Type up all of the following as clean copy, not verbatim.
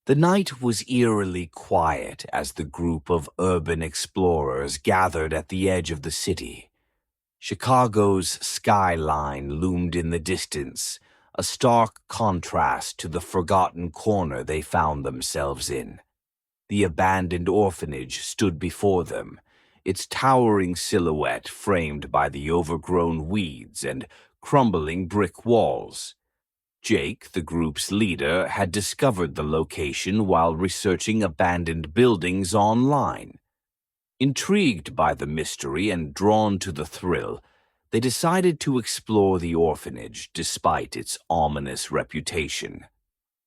The night was eerily quiet as the group of urban explorers gathered at the edge of the city. Chicago's skyline loomed in the distance, a stark contrast to the forgotten corner they found themselves in. The abandoned orphanage stood before them, its towering silhouette framed by the overgrown weeds and crumbling brick walls. Jake, the group's leader, had discovered the location while researching abandoned buildings online. Intrigued by the mystery and drawn to the thrill, they decided to explore the orphanage despite its ominous reputation.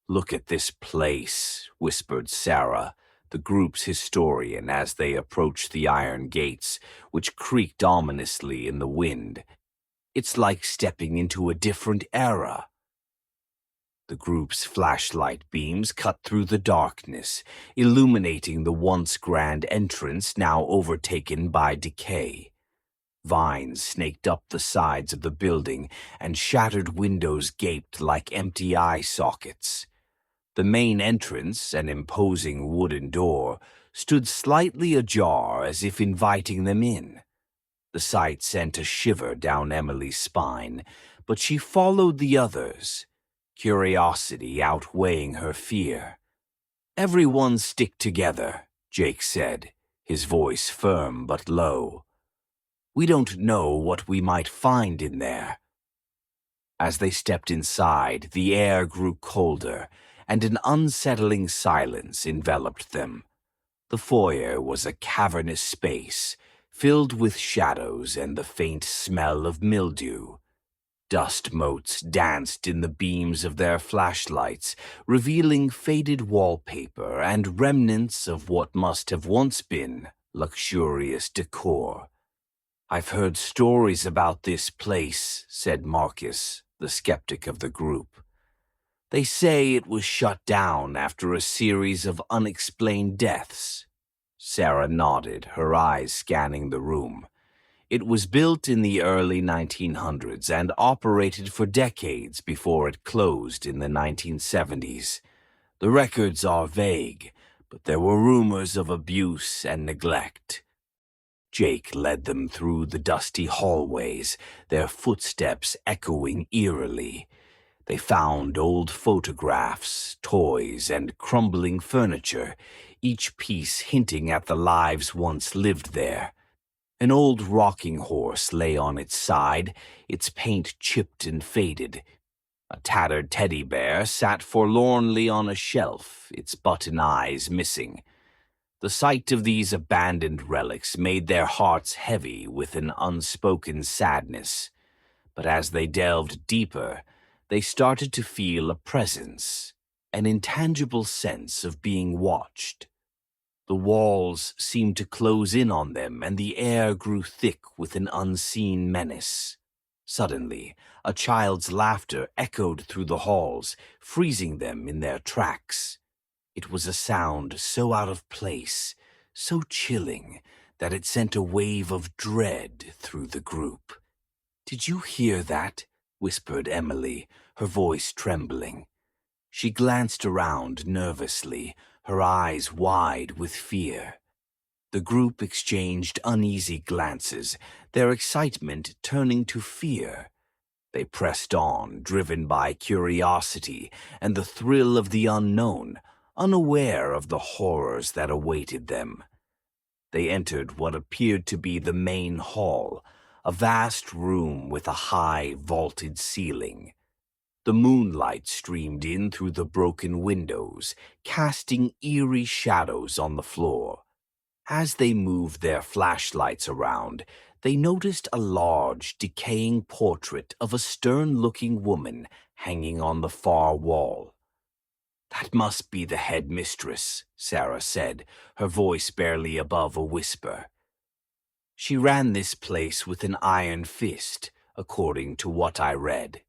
"Look at this place," whispered Sarah, the group's historian, as they approached the iron gates, which creaked ominously in the wind. "It's like stepping into a different era." The group's flashlight beams cut through the darkness, illuminating the once grand entrance now overtaken by decay. Vines snaked up the sides of the building, and shattered windows gaped like empty eye sockets. The main entrance, an imposing wooden door, stood slightly ajar as if inviting them in. The sight sent a shiver down Emily's spine, but she followed the others, curiosity outweighing her fear. "Everyone stick together," Jake said, his voice firm but low. "We don't know what we might find in there." As they stepped inside, the air grew colder, and an unsettling silence enveloped them. The foyer was a cavernous space, filled with shadows and the faint smell of mildew. Dust motes danced in the beams of their flashlights, revealing faded wallpaper and remnants of what must have once been luxurious decor. "I've heard stories about this place," said Marcus, the skeptic of the group. "They say it was shut down after a series of unexplained deaths." Sarah nodded, her eyes scanning the room. It was built in the early 1900s and operated for decades before it closed in the 1970s. The records are vague, but there were rumors of abuse and neglect. Jake led them through the dusty hallways, their footsteps echoing eerily. They found old photographs, toys, and crumbling furniture, each piece hinting at the lives once lived there. An old rocking horse lay on its side, its paint chipped and faded. A tattered teddy bear sat forlornly on a shelf, its button eyes missing. The sight of these abandoned relics made their hearts heavy with an unspoken sadness. But as they delved deeper, they started to feel a presence, an intangible sense of being watched. The walls seemed to close in on them, and the air grew thick with an unseen menace. Suddenly, a child's laughter echoed through the halls, freezing them in their tracks. It was a sound so out of place, so chilling, that it sent a wave of dread through the group. "Did you hear that?" whispered Emily, her voice trembling. She glanced around nervously, her eyes wide with fear. The group exchanged uneasy glances, their excitement turning to fear. They pressed on, driven by curiosity and the thrill of the unknown, unaware of the horrors that awaited them. They entered what appeared to be the main hall, a vast room with a high, vaulted ceiling. The moonlight streamed in through the broken windows, casting eerie shadows on the floor. As they moved their flashlights around, they noticed a large, decaying portrait of a stern-looking woman hanging on the far wall. "That must be the headmistress," Sarah said, her voice barely above a whisper. "She ran this place with an iron fist, according to what I read."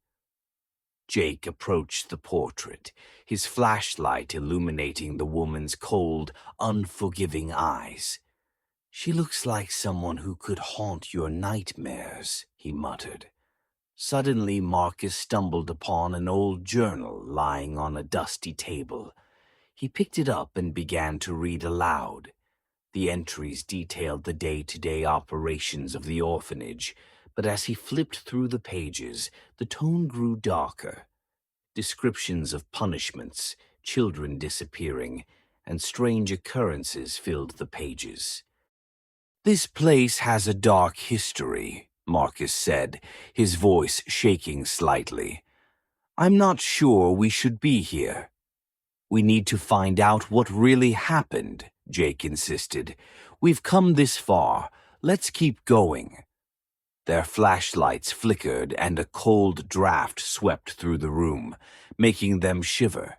Jake approached the portrait, his flashlight illuminating the woman's cold, unforgiving eyes. "She looks like someone who could haunt your nightmares," he muttered. Suddenly, Marcus stumbled upon an old journal lying on a dusty table. He picked it up and began to read aloud. The entries detailed the day-to-day operations of the orphanage, but as he flipped through the pages, the tone grew darker. Descriptions of punishments, children disappearing, and strange occurrences filled the pages. "This place has a dark history," Marcus said, his voice shaking slightly. "I'm not sure we should be here." "We need to find out what really happened," Jake insisted. "We've come this far. Let's keep going." Their flashlights flickered and a cold draft swept through the room, making them shiver.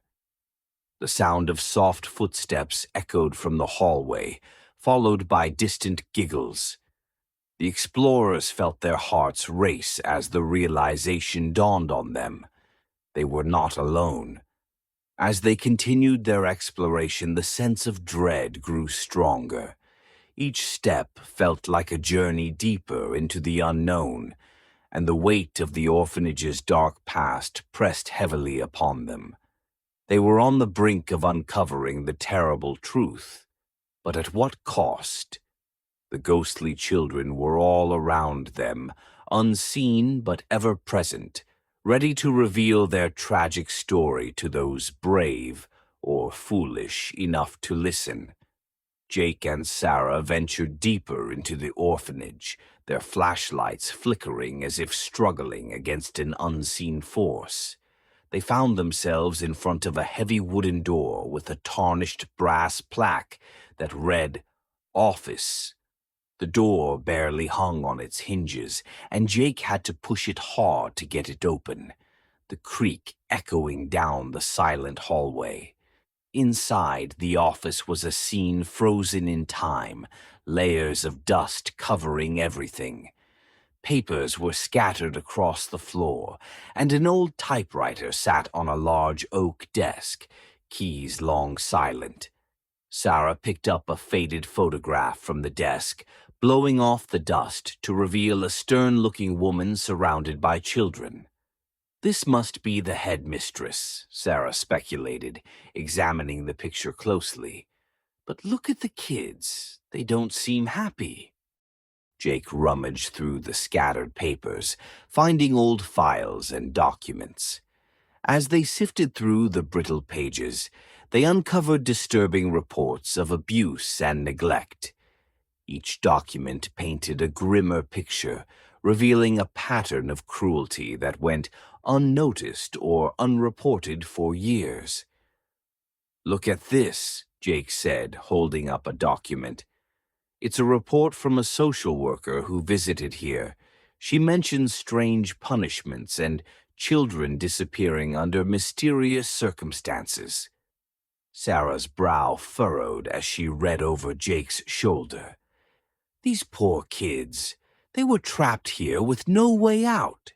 The sound of soft footsteps echoed from the hallway, followed by distant giggles. The explorers felt their hearts race as the realization dawned on them. They were not alone. As they continued their exploration, the sense of dread grew stronger. Each step felt like a journey deeper into the unknown, and the weight of the orphanage's dark past pressed heavily upon them. They were on the brink of uncovering the terrible truth, but at what cost? The ghostly children were all around them, unseen but ever present, ready to reveal their tragic story to those brave or foolish enough to listen. Jake and Sarah ventured deeper into the orphanage, their flashlights flickering as if struggling against an unseen force. They found themselves in front of a heavy wooden door with a tarnished brass plaque that read, "Office." The door barely hung on its hinges, and Jake had to push it hard to get it open, the creak echoing down the silent hallway. Inside, the office was a scene frozen in time, layers of dust covering everything. Papers were scattered across the floor, and an old typewriter sat on a large oak desk, keys long silent. Sarah picked up a faded photograph from the desk, blowing off the dust to reveal a stern-looking woman surrounded by children. "This must be the headmistress," Sarah speculated, examining the picture closely. "But look at the kids. They don't seem happy." Jake rummaged through the scattered papers, finding old files and documents. As they sifted through the brittle pages, they uncovered disturbing reports of abuse and neglect. Each document painted a grimmer picture, revealing a pattern of cruelty that went unnoticed or unreported for years. "Look at this," Jake said, holding up a document. "It's a report from a social worker who visited here. She mentions strange punishments and children disappearing under mysterious circumstances." Sarah's brow furrowed as she read over Jake's shoulder. "These poor kids. They were trapped here with no way out."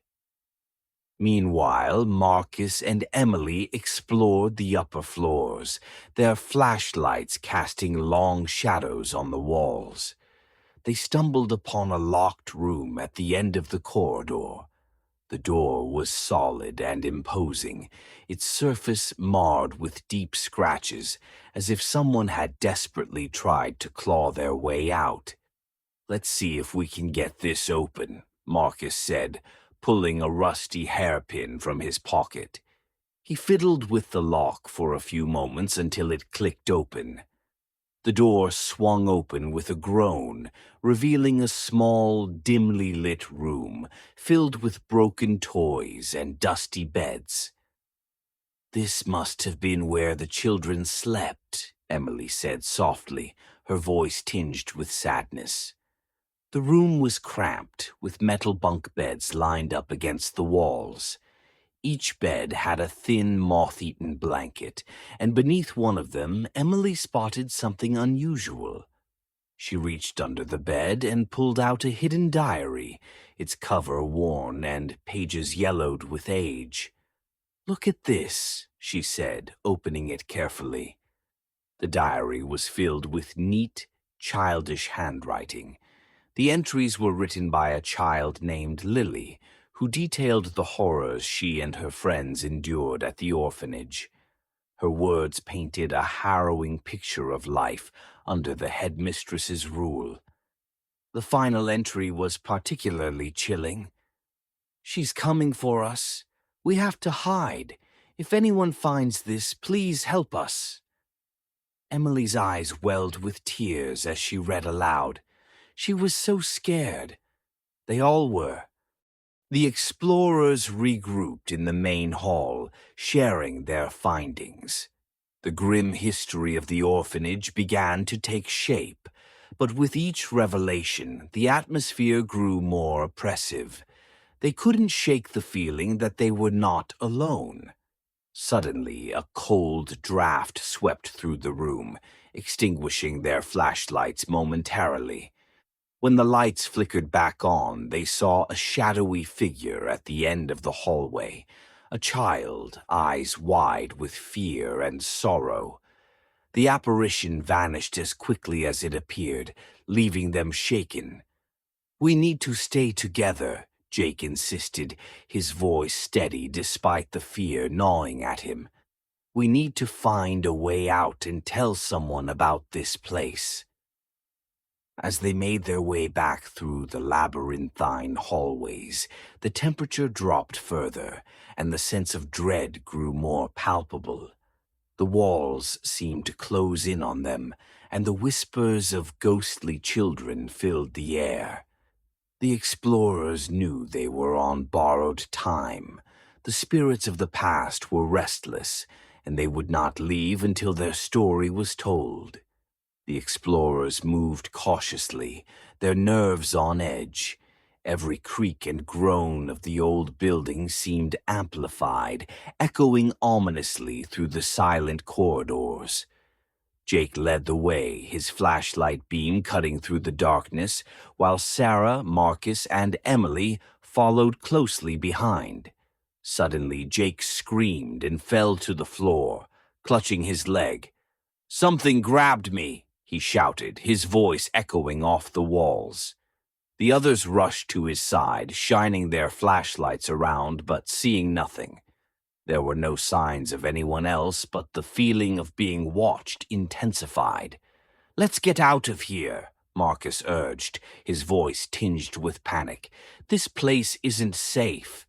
Meanwhile, Marcus and Emily explored the upper floors, their flashlights casting long shadows on the walls. They stumbled upon a locked room at the end of the corridor. The door was solid and imposing, its surface marred with deep scratches, as if someone had desperately tried to claw their way out. "Let's see if we can get this open," Marcus said, pulling a rusty hairpin from his pocket. He fiddled with the lock for a few moments until it clicked open. The door swung open with a groan, revealing a small, dimly lit room filled with broken toys and dusty beds. "This must have been where the children slept," Emily said softly, her voice tinged with sadness. The room was cramped, with metal bunk beds lined up against the walls. Each bed had a thin, moth-eaten blanket, and beneath one of them, Emily spotted something unusual. She reached under the bed and pulled out a hidden diary, its cover worn and pages yellowed with age. "Look at this," she said, opening it carefully. The diary was filled with neat, childish handwriting. The entries were written by a child named Lily, who detailed the horrors she and her friends endured at the orphanage. Her words painted a harrowing picture of life under the headmistress's rule. The final entry was particularly chilling. "She's coming for us. We have to hide. If anyone finds this, please help us." Emily's eyes welled with tears as she read aloud. She was so scared. They all were. The explorers regrouped in the main hall, sharing their findings. The grim history of the orphanage began to take shape, but with each revelation, the atmosphere grew more oppressive. They couldn't shake the feeling that they were not alone. Suddenly, a cold draft swept through the room, extinguishing their flashlights momentarily. When the lights flickered back on, they saw a shadowy figure at the end of the hallway, a child, eyes wide with fear and sorrow. The apparition vanished as quickly as it appeared, leaving them shaken. "We need to stay together," Jake insisted, his voice steady despite the fear gnawing at him. "We need to find a way out and tell someone about this place." As they made their way back through the labyrinthine hallways, the temperature dropped further, and the sense of dread grew more palpable. The walls seemed to close in on them, and the whispers of ghostly children filled the air. The explorers knew they were on borrowed time. The spirits of the past were restless, and they would not leave until their story was told. The explorers moved cautiously, their nerves on edge. Every creak and groan of the old building seemed amplified, echoing ominously through the silent corridors. Jake led the way, his flashlight beam cutting through the darkness, while Sarah, Marcus, and Emily followed closely behind. Suddenly, Jake screamed and fell to the floor, clutching his leg. "Something grabbed me," he shouted, his voice echoing off the walls. The others rushed to his side, shining their flashlights around but seeing nothing. There were no signs of anyone else, but the feeling of being watched intensified. "Let's get out of here," Marcus urged, his voice tinged with panic. "This place isn't safe."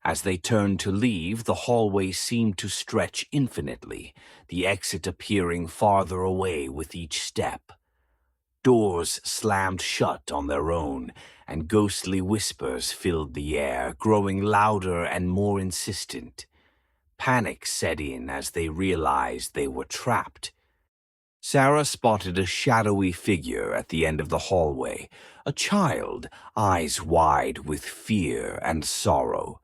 As they turned to leave, the hallway seemed to stretch infinitely, the exit appearing farther away with each step. Doors slammed shut on their own, and ghostly whispers filled the air, growing louder and more insistent. Panic set in as they realized they were trapped. Sarah spotted a shadowy figure at the end of the hallway, a child, eyes wide with fear and sorrow.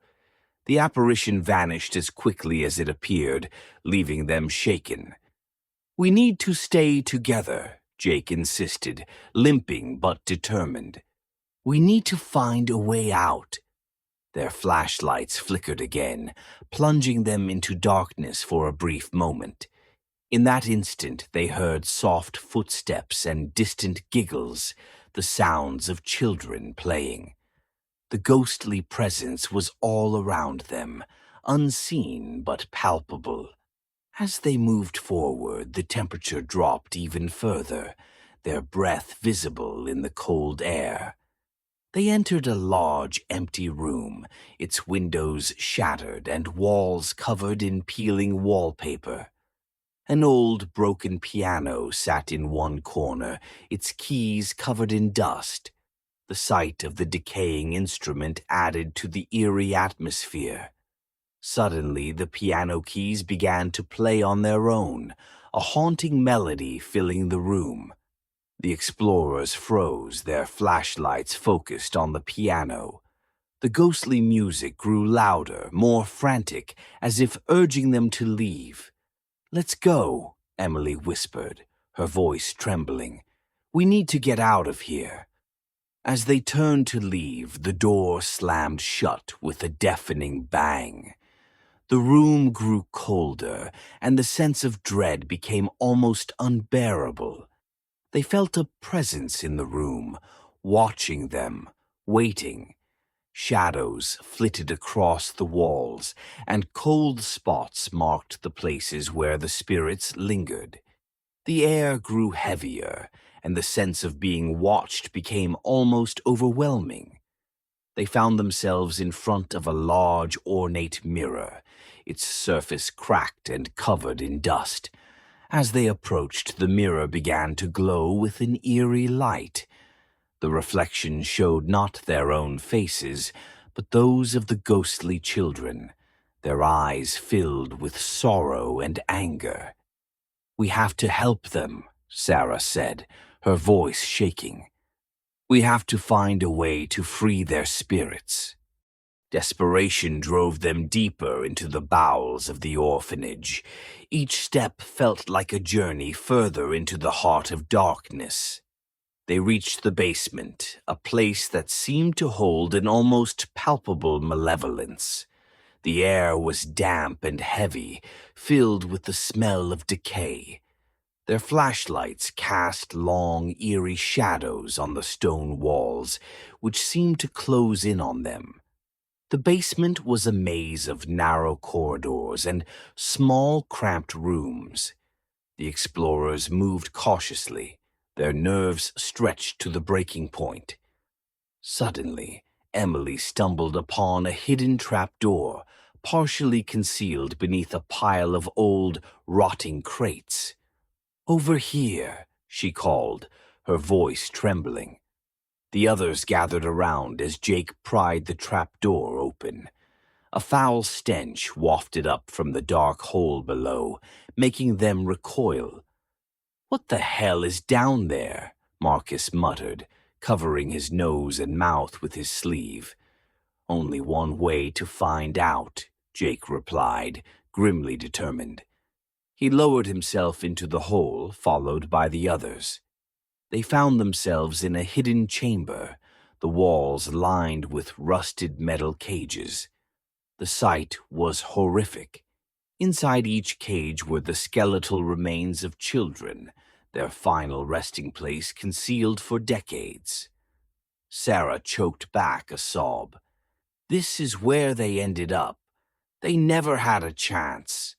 The apparition vanished as quickly as it appeared, leaving them shaken. "We need to stay together," Jake insisted, limping but determined. "We need to find a way out." Their flashlights flickered again, plunging them into darkness for a brief moment. In that instant, they heard soft footsteps and distant giggles, the sounds of children playing. The ghostly presence was all around them, unseen but palpable. As they moved forward, the temperature dropped even further, their breath visible in the cold air. They entered a large, empty room, its windows shattered and walls covered in peeling wallpaper. An old, broken piano sat in one corner, its keys covered in dust. The sight of the decaying instrument added to the eerie atmosphere. Suddenly, the piano keys began to play on their own, a haunting melody filling the room. The explorers froze, their flashlights focused on the piano. The ghostly music grew louder, more frantic, as if urging them to leave. "Let's go," Emily whispered, her voice trembling. "We need to get out of here." As they turned to leave, the door slammed shut with a deafening bang. The room grew colder, and the sense of dread became almost unbearable. They felt a presence in the room, watching them, waiting. Shadows flitted across the walls, and cold spots marked the places where the spirits lingered. The air grew heavier, and the sense of being watched became almost overwhelming. They found themselves in front of a large, ornate mirror, its surface cracked and covered in dust. As they approached, the mirror began to glow with an eerie light. The reflection showed not their own faces, but those of the ghostly children, their eyes filled with sorrow and anger. "We have to help them," Sarah said, her voice shaking. "We have to find a way to free their spirits." Desperation drove them deeper into the bowels of the orphanage. Each step felt like a journey further into the heart of darkness. They reached the basement, a place that seemed to hold an almost palpable malevolence. The air was damp and heavy, filled with the smell of decay. Their flashlights cast long, eerie shadows on the stone walls, which seemed to close in on them. The basement was a maze of narrow corridors and small, cramped rooms. The explorers moved cautiously, their nerves stretched to the breaking point. Suddenly, Emily stumbled upon a hidden trapdoor, partially concealed beneath a pile of old, rotting crates. "Over here," she called, her voice trembling. The others gathered around as Jake pried the trapdoor open. A foul stench wafted up from the dark hole below, making them recoil. "What the hell is down there?" Marcus muttered, covering his nose and mouth with his sleeve. "Only one way to find out," Jake replied, grimly determined. He lowered himself into the hole, followed by the others. They found themselves in a hidden chamber, the walls lined with rusted metal cages. The sight was horrific. Inside each cage were the skeletal remains of children, their final resting place concealed for decades. Sarah choked back a sob. "This is where they ended up. They never had a chance."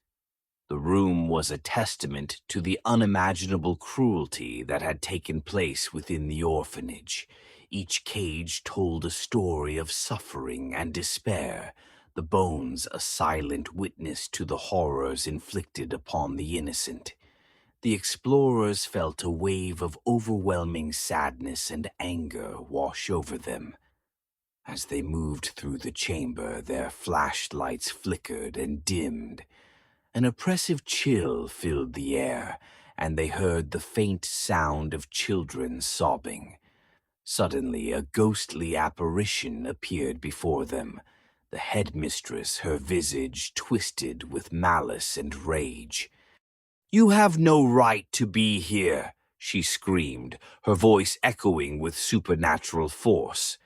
The room was a testament to the unimaginable cruelty that had taken place within the orphanage. Each cage told a story of suffering and despair, the bones a silent witness to the horrors inflicted upon the innocent. The explorers felt a wave of overwhelming sadness and anger wash over them. As they moved through the chamber, their flashlights flickered and dimmed. An oppressive chill filled the air, and they heard the faint sound of children sobbing. Suddenly, a ghostly apparition appeared before them. The headmistress, her visage twisted with malice and rage. "You have no right to be here," she screamed, her voice echoing with supernatural force.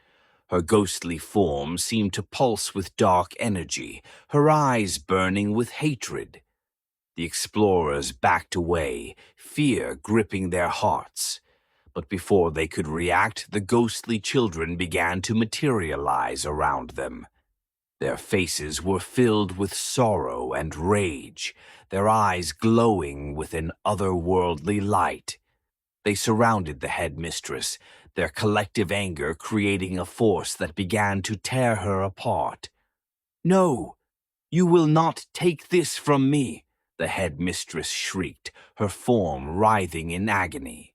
Her ghostly form seemed to pulse with dark energy, her eyes burning with hatred. The explorers backed away, fear gripping their hearts. But before they could react, the ghostly children began to materialize around them. Their faces were filled with sorrow and rage, their eyes glowing with an otherworldly light. They surrounded the headmistress, their collective anger creating a force that began to tear her apart. "No, you will not take this from me," the headmistress shrieked, her form writhing in agony.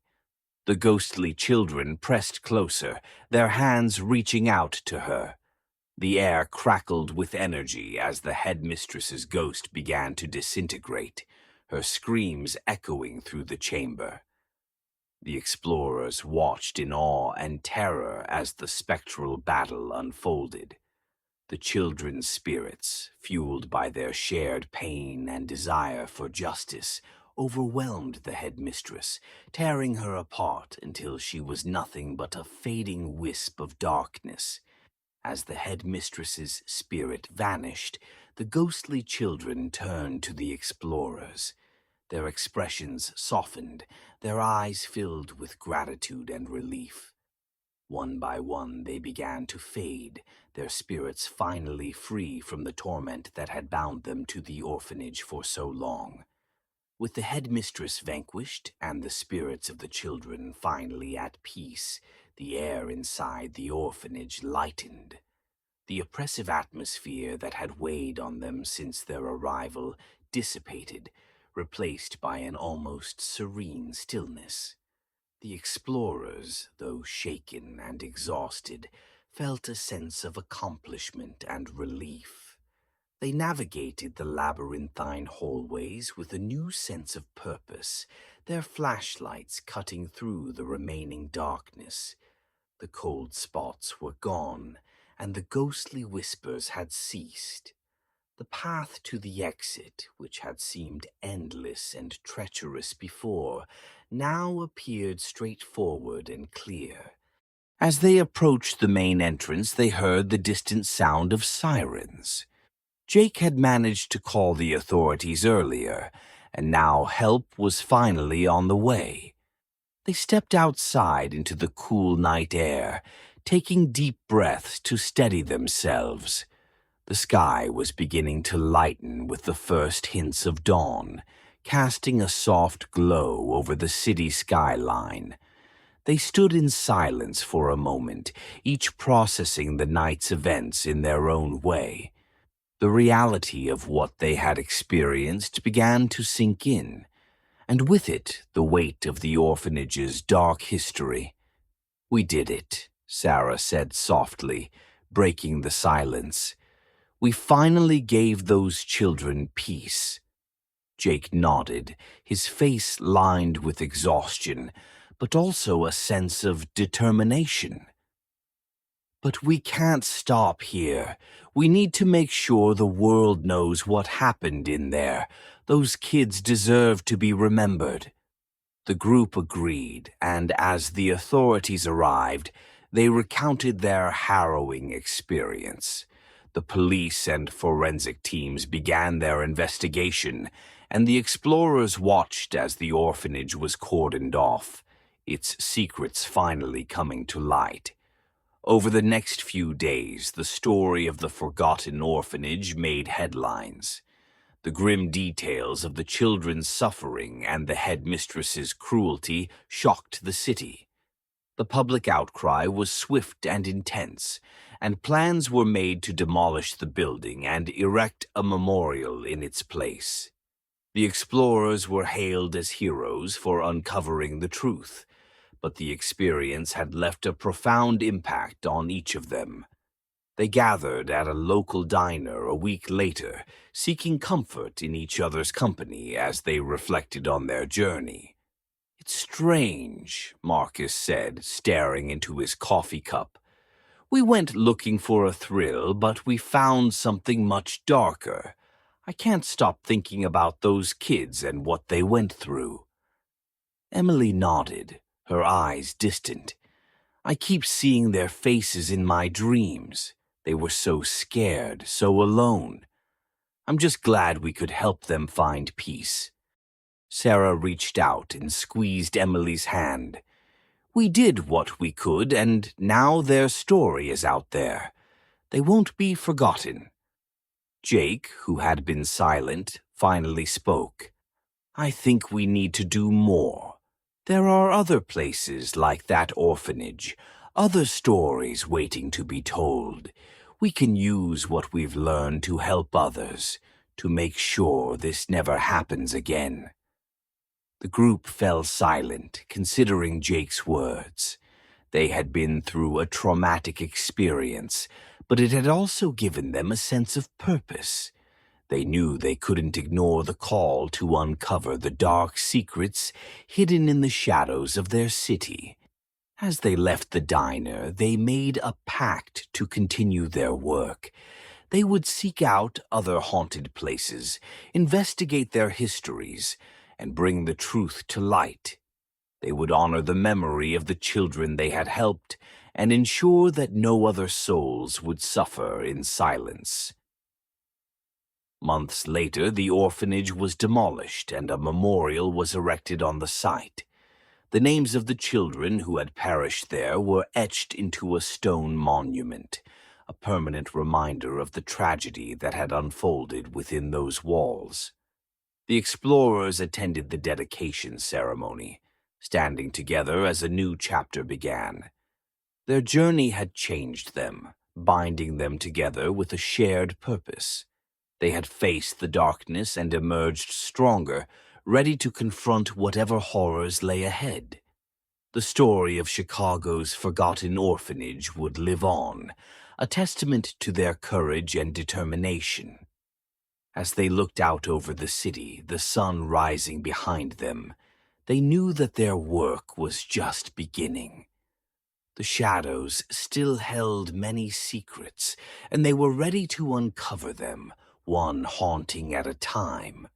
The ghostly children pressed closer, their hands reaching out to her. The air crackled with energy as the headmistress's ghost began to disintegrate, her screams echoing through the chamber. The explorers watched in awe and terror as the spectral battle unfolded. The children's spirits, fueled by their shared pain and desire for justice, overwhelmed the headmistress, tearing her apart until she was nothing but a fading wisp of darkness. As the headmistress's spirit vanished, the ghostly children turned to the explorers. Their expressions softened, their eyes filled with gratitude and relief. One by one they began to fade, their spirits finally free from the torment that had bound them to the orphanage for so long. With the headmistress vanquished and the spirits of the children finally at peace, the air inside the orphanage lightened. The oppressive atmosphere that had weighed on them since their arrival dissipated, replaced by an almost serene stillness. The explorers, though shaken and exhausted, felt a sense of accomplishment and relief. They navigated the labyrinthine hallways with a new sense of purpose, their flashlights cutting through the remaining darkness. The cold spots were gone, and the ghostly whispers had ceased. The path to the exit, which had seemed endless and treacherous before, now appeared straightforward and clear. As they approached the main entrance, they heard the distant sound of sirens. Jake had managed to call the authorities earlier, and now help was finally on the way. They stepped outside into the cool night air, taking deep breaths to steady themselves. The sky was beginning to lighten with the first hints of dawn, casting a soft glow over the city skyline. They stood in silence for a moment, each processing the night's events in their own way. The reality of what they had experienced began to sink in, and with it the weight of the orphanage's dark history. "We did it," Sarah said softly, breaking the silence. "We finally gave those children peace." Jake nodded, his face lined with exhaustion, but also a sense of determination. "But we can't stop here. We need to make sure the world knows what happened in there. Those kids deserve to be remembered." The group agreed, and as the authorities arrived, they recounted their harrowing experience. The police and forensic teams began their investigation, and the explorers watched as the orphanage was cordoned off, its secrets finally coming to light. Over the next few days, the story of the forgotten orphanage made headlines. The grim details of the children's suffering and the headmistress's cruelty shocked the city. The public outcry was swift and intense, and plans were made to demolish the building and erect a memorial in its place. The explorers were hailed as heroes for uncovering the truth, but the experience had left a profound impact on each of them. They gathered at a local diner a week later, seeking comfort in each other's company as they reflected on their journey. "It's strange," Marcus said, staring into his coffee cup. "We went looking for a thrill, but we found something much darker. I can't stop thinking about those kids and what they went through." Emily nodded, her eyes distant. "I keep seeing their faces in my dreams. They were so scared, so alone. I'm just glad we could help them find peace." Sarah reached out and squeezed Emily's hand. "We did what we could, and now their story is out there. They won't be forgotten." Jake, who had been silent, finally spoke. "I think we need to do more. There are other places like that orphanage, other stories waiting to be told. We can use what we've learned to help others, to make sure this never happens again." The group fell silent, considering Jake's words. They had been through a traumatic experience, but it had also given them a sense of purpose. They knew they couldn't ignore the call to uncover the dark secrets hidden in the shadows of their city. As they left the diner, they made a pact to continue their work. They would seek out other haunted places, investigate their histories, and bring the truth to light. They would honor the memory of the children they had helped and ensure that no other souls would suffer in silence. Months later, the orphanage was demolished and a memorial was erected on the site. The names of the children who had perished there were etched into a stone monument, a permanent reminder of the tragedy that had unfolded within those walls. The explorers attended the dedication ceremony, standing together as a new chapter began. Their journey had changed them, binding them together with a shared purpose. They had faced the darkness and emerged stronger, ready to confront whatever horrors lay ahead. The story of Chicago's forgotten orphanage would live on, a testament to their courage and determination. As they looked out over the city, the sun rising behind them, they knew that their work was just beginning. The shadows still held many secrets, and they were ready to uncover them, one haunting at a time.